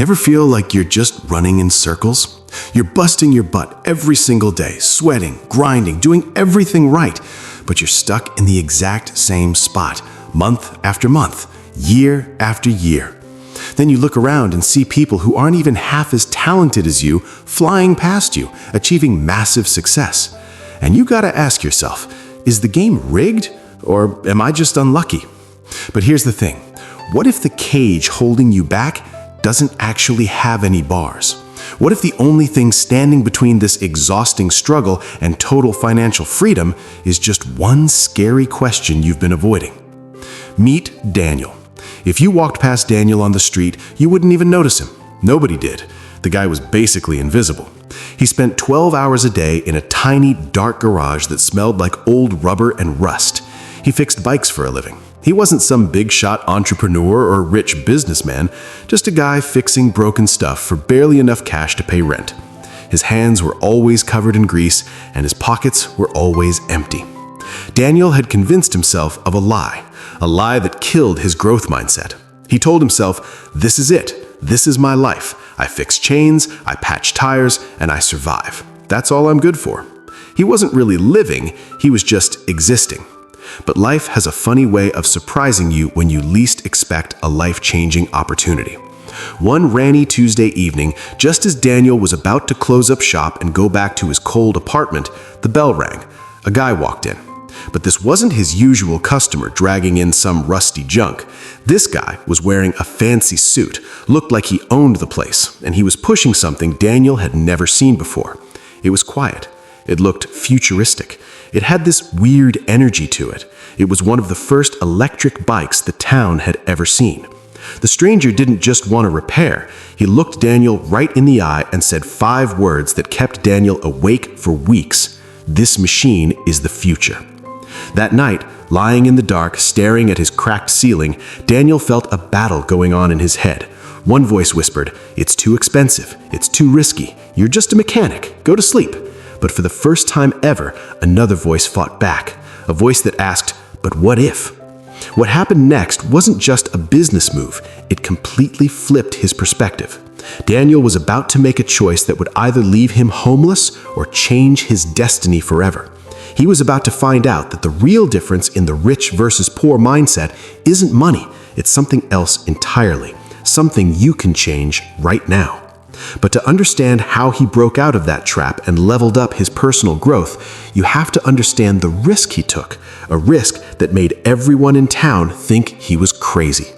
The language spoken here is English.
Ever feel like you're just running in circles? You're busting your butt every single day, sweating, grinding, doing everything right, but you're stuck in the exact same spot, month after month, year after year. Then you look around and see people who aren't even half as talented as you flying past you, achieving massive success. And you gotta ask yourself, is the game rigged, or am I just unlucky? But here's the thing. What if the cage holding you back doesn't actually have any bars? What if the only thing standing between this exhausting struggle and total financial freedom is just one scary question you've been avoiding? Meet Daniel. If you walked past Daniel on the street, you wouldn't even notice him. Nobody did. The guy was basically invisible. He spent 12 hours a day in a tiny, dark garage that smelled like old rubber and rust. He fixed bikes for a living. He wasn't some big-shot entrepreneur or rich businessman, just a guy fixing broken stuff for barely enough cash to pay rent. His hands were always covered in grease, and his pockets were always empty. Daniel had convinced himself of a lie that killed his growth mindset. He told himself, "This is it. This is my life. I fix chains, I patch tires, and I survive. That's all I'm good for." He wasn't really living, he was just existing. But life has a funny way of surprising you when you least expect a life-changing opportunity. One rainy Tuesday evening, just as Daniel was about to close up shop and go back to his cold apartment, the bell rang. A guy walked in. But this wasn't his usual customer dragging in some rusty junk. This guy was wearing a fancy suit, looked like he owned the place, and he was pushing something Daniel had never seen before. It was quiet. It looked futuristic. It had this weird energy to it. It was one of the first electric bikes the town had ever seen. The stranger didn't just want a repair. He looked Daniel right in the eye and said 5 words that kept Daniel awake for weeks. "This machine is the future." That night, lying in the dark, staring at his cracked ceiling, Daniel felt a battle going on in his head. One voice whispered, "It's too expensive. It's too risky. You're just a mechanic. Go to sleep." But for the first time ever, another voice fought back. A voice that asked, "But what if?" What happened next wasn't just a business move. It completely flipped his perspective. Daniel was about to make a choice that would either leave him homeless or change his destiny forever. He was about to find out that the real difference in the rich versus poor mindset isn't money. It's something else entirely. Something you can change right now. But to understand how he broke out of that trap and leveled up his personal growth, you have to understand the risk he took, a risk that made everyone in town think he was crazy.